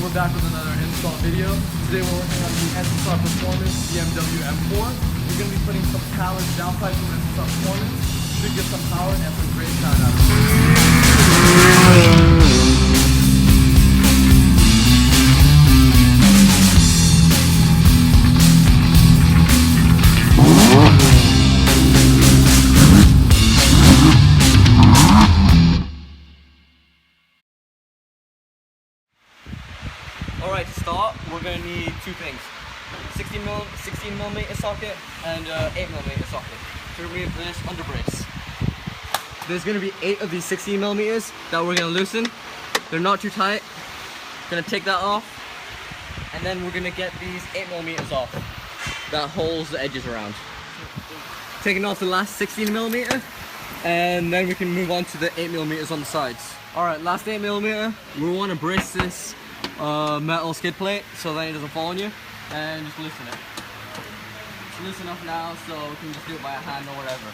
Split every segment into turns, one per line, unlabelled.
we're back with another install video. Today we're working on the SSR Performance BMW M4. We're going to be putting some CATLESS downpipes in SSR Performance. Should get some power and some great sound out of it.
Alright, to start, we're going to need two things. 16mm socket and 8mm socket to remove this under brace. There's going to be 8 of these 16mm that we're going to loosen. They're not too tight. Going to take that off, and then we're going to get these 8mm off that holds the edges around. Taking off the last 16mm, and then we can move on to the 8mm on the sides. Alright, last 8mm, we want to brace this metal skid plate so that it doesn't fall on you, and just loosen it. It's loose enough now so we can just do it by hand or whatever.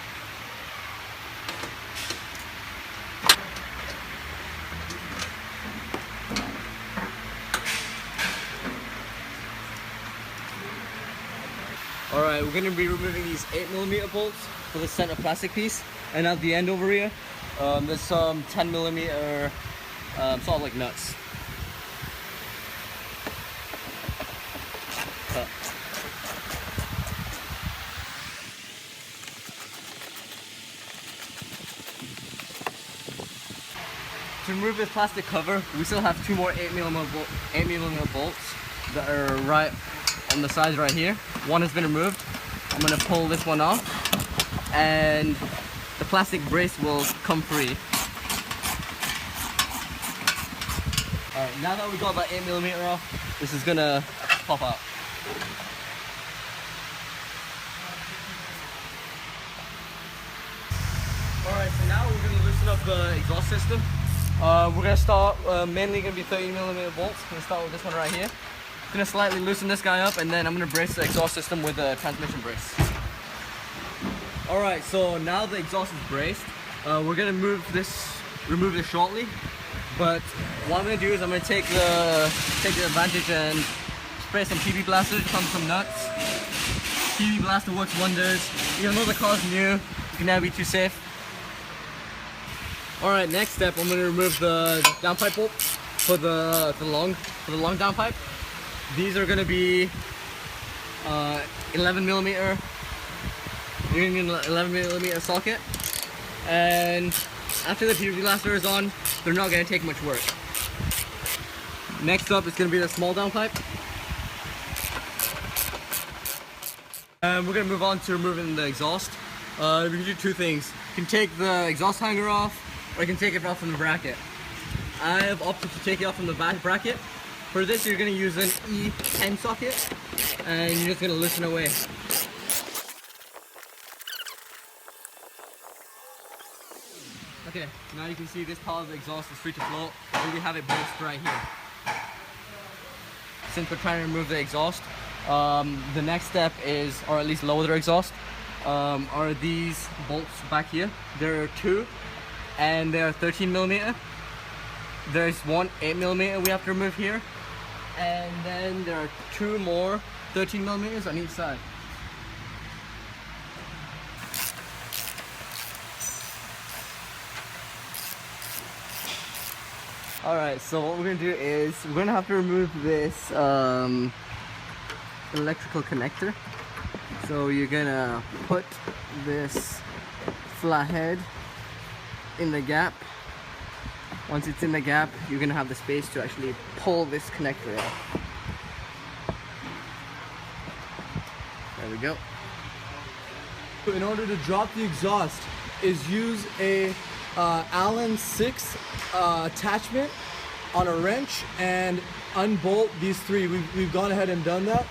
Alright, we're going to be removing these 8mm bolts for the center plastic piece, and at the end over here there's some 10mm sort of like nuts. To remove this plastic cover, we still have 2 more 8mm bolts that are right on the sides right here. One has been removed. I'm going to pull this one off, and the plastic brace will come free. Alright, now that we got that 8mm off, this is going to pop out. Alright, so now we're going to loosen up the exhaust system. We're going to start, mainly going to be 13mm bolts. We're going to start with this one right here. Going to slightly loosen this guy up, and then I'm going to brace the exhaust system with a transmission brace. Alright, so now the exhaust is braced. We're going to remove this shortly. But what I'm going to do is I'm going to take the advantage and spray some PB Blaster on some nuts. PB Blaster works wonders. Even though the car's new, you can never be too safe. Alright, next step, I'm going to remove the downpipe bolt for the long downpipe. These are going to be 11mm. You're going to need an 11mm socket. And after the PV blaster is on, they're not going to take much work. Next up is going to be the small downpipe. And we're going to move on to removing the exhaust. We can do 2 things. You can take the exhaust hanger off, or you can take it off from the bracket. I have opted to take it off from the back bracket. For this, you're going to use an E10 socket, and you're just going to loosen away. Okay, now you can see this part of the exhaust is free to float, and we have it braced right here. Since we're trying to remove the exhaust, the next step is, or at least lower the exhaust, are these bolts back here. There are 2, and they are 13mm. There's one 8mm we have to remove here, and then there are 2 more 13mm on each side. Alright, so what we're going to do is we're going to have to remove this electrical connector. So you're going to put this flathead in the gap. Once it's in the gap, you're going to have the space to actually pull this connector out. There we go.
In order to drop the exhaust, is use a Allen 6 attachment on a wrench and unbolt these 3. We've gone ahead and done that.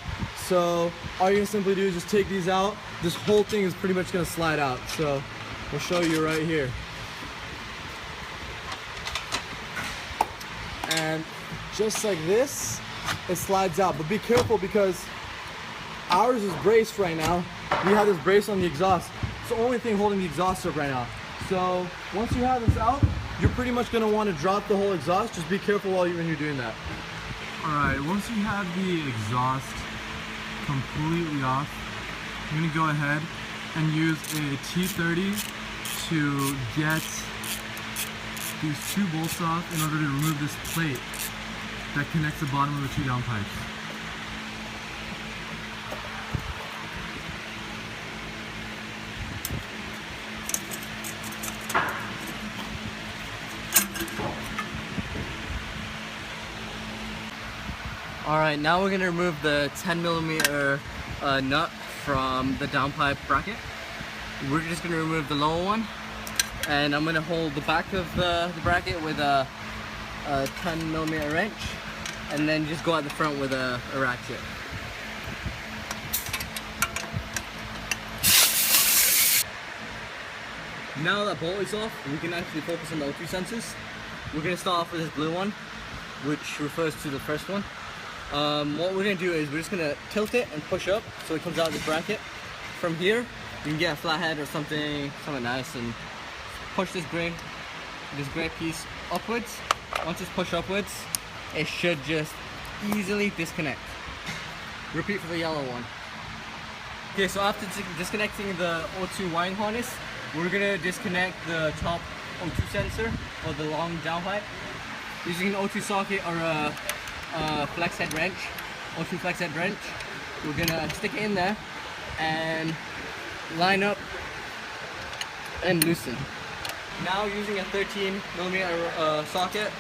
So all you're gonna simply do is just take these out. This whole thing is pretty much gonna slide out. So we'll show you right here. And just like this, it slides out. But be careful because ours is braced right now. We have this brace on the exhaust. It's the only thing holding the exhaust up right now. So once you have this out, you're pretty much going to want to drop the whole exhaust. Just be careful when you're doing that. Alright, once you have the exhaust completely off, I'm going to go ahead and use a T30 to get these two bolts off in order to remove this plate that connects the bottom of the two downpipes.
Alright, now we're going to remove the 10mm nut from the downpipe bracket. We're just going to remove the lower one, and I'm going to hold the back of the bracket with a 10mm wrench, and then just go at the front with a ratchet. Now that bolt is off, we can actually focus on the O2 sensors. We're going to start off with this blue one, which refers to the first one. What we're going to do is we're just going to tilt it and push up so it comes out of this bracket. From here, you can get a flathead or something nice and push this gray piece upwards. Once it's pushed upwards, it should just easily disconnect. Repeat for the yellow one. Okay, so after disconnecting the O2 wiring harness, we're going to disconnect the top O2 sensor or the long downpipe using an O2 socket or a flex head wrench, O2 flex head wrench. We're gonna stick it in there and line up and loosen. Now using a 13mm socket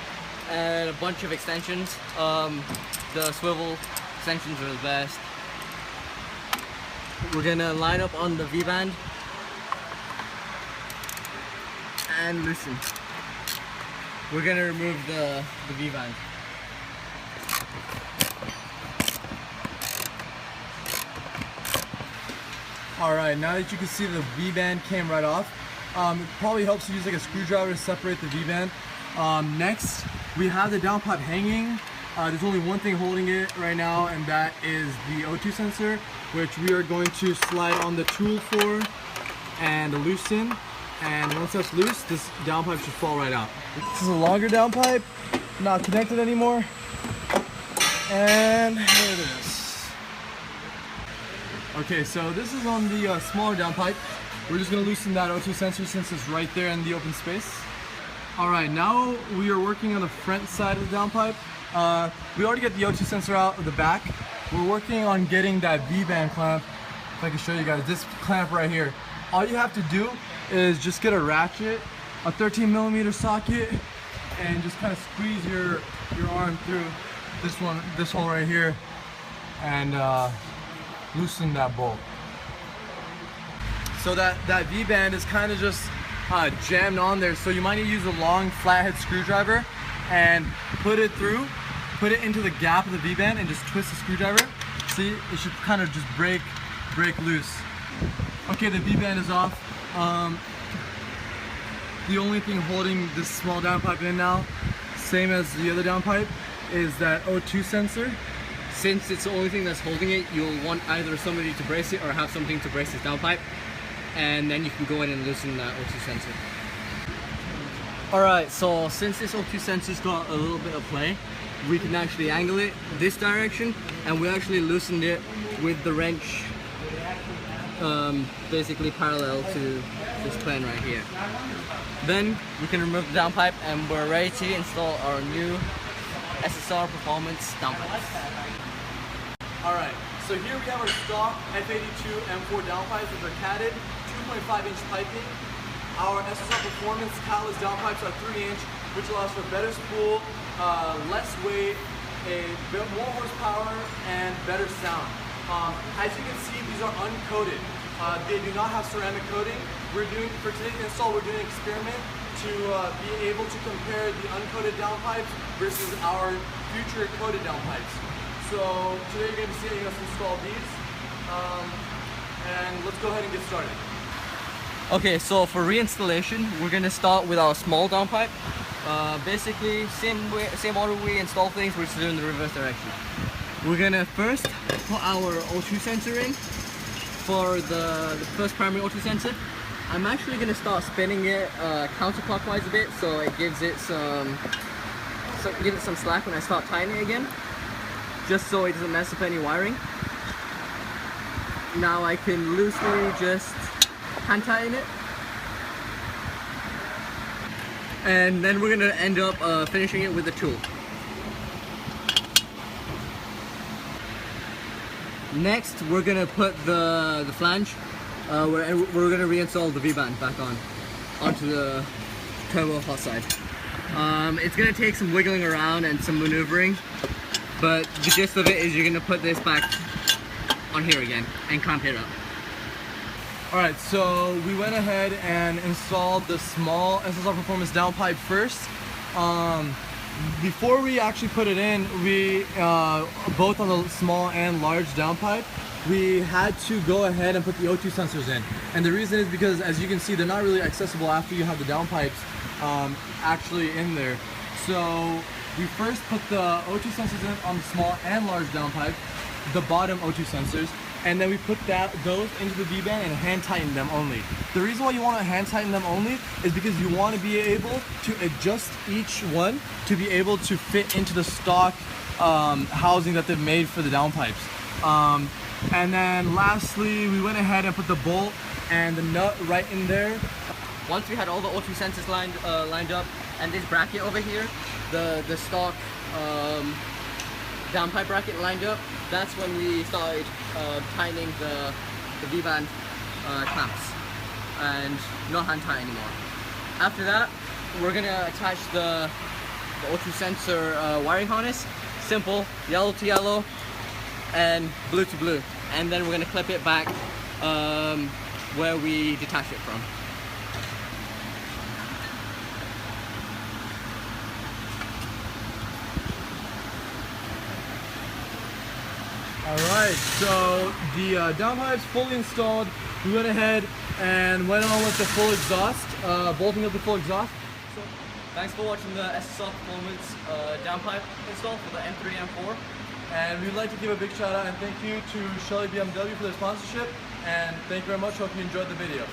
and a bunch of extensions, the swivel extensions are the best. We're gonna line up on the V-band and loosen. We're gonna remove the V-band.
Alright, now that you can see the V-band came right off, it probably helps to use like a screwdriver to separate the V-band. Next, we have the downpipe hanging. There's only one thing holding it right now, and that is the O2 sensor, which we are going to slide on the tool for and loosen. And once that's loose, this downpipe should fall right out. This is a longer downpipe, not connected anymore. And here it is. Okay, so this is on the smaller downpipe. We're just going to loosen that O2 sensor since it's right there in the open space. Alright, now we are working on the front side of the downpipe. We already get the O2 sensor out of the back. We're working on getting that V-band clamp. If I can show you guys, this clamp right here. All you have to do is just get a ratchet, a 13mm socket, and just kind of squeeze your arm through this hole right here, and loosen that bolt. So that V-band is kind of just jammed on there, so you might need to use a long flathead screwdriver and put it into the gap of the V-band and just twist the screwdriver. See, it should kind of just break loose. Okay, the V-band is off. The only thing holding this small downpipe in now, same as the other downpipe, is that O2 sensor. Since it's the only thing that's holding it, you'll want either somebody to brace it or have something to brace this downpipe, and then you can go in and loosen that O2 sensor. Alright, so since this O2 sensor's got a little bit of play, we can actually angle it this direction, and we actually loosened it with the wrench basically parallel to this plane right here. Then we can remove the downpipe and we're ready to install our new SSR Performance downpipes. Alright, so here we have our stock F8X M4 downpipes with our catted 2.5-inch piping. Our SSR Performance CATLESS downpipes are 3-inch, which allows for better spool, less weight, a bit more horsepower, and better sound. As you can see, these are uncoated. They do not have ceramic coating. For today's install, we're doing an experiment to be able to compare the uncoated downpipes versus our future coated downpipes. So today you're going to be seeing us install these, and let's go ahead and get started.
Okay, so for reinstallation, we're going to start with our small downpipe. Basically, same order we install things, we're just doing the reverse direction. We're going to first put our O2 sensor in for the first primary O2 sensor. I'm actually going to start spinning it counterclockwise a bit, so it gives it some slack when I start tightening it again. just so it doesn't mess up any wiring. Now I can loosely just hand tighten it. And then we're gonna end up finishing it with the tool. Next, we're gonna put the flange. We're gonna reinstall the V-band back onto the turbo hot side. It's gonna take some wiggling around and some maneuvering, but the gist of it is you're gonna put this back on here again and clamp it up.
Alright, so we went ahead and installed the small SSR Performance downpipe first. Before we actually put it in, we both on the small and large downpipe, we had to go ahead and put the O2 sensors in. And the reason is because, as you can see, they're not really accessible after you have the downpipes actually in there. So we first put the O2 sensors in on the small and large downpipe, the bottom O2 sensors, and then we put those into the V-band and hand tighten them only. The reason why you want to hand tighten them only is because you want to be able to adjust each one to be able to fit into the stock housing that they've made for the downpipes. And then lastly, we went ahead and put the bolt and the nut right in there.
Once we had all the O2 sensors lined up and this bracket over here, the stock downpipe bracket lined up, that's when we started tightening the V-band clamps and not hand tight anymore. After that, we're gonna attach the O2 sensor wiring harness. Simple, yellow to yellow and blue to blue. And then we're gonna clip it back where we detach it from.
Alright, so the downpipe's fully installed. We went ahead and went on with the full exhaust, bolting up the full exhaust.
So, thanks for watching the SSR Performance downpipe install for the M3 M4.
And we'd like to give a big shout out and thank you to Shelly BMW for their sponsorship. And thank you very much. Hope you enjoyed the video.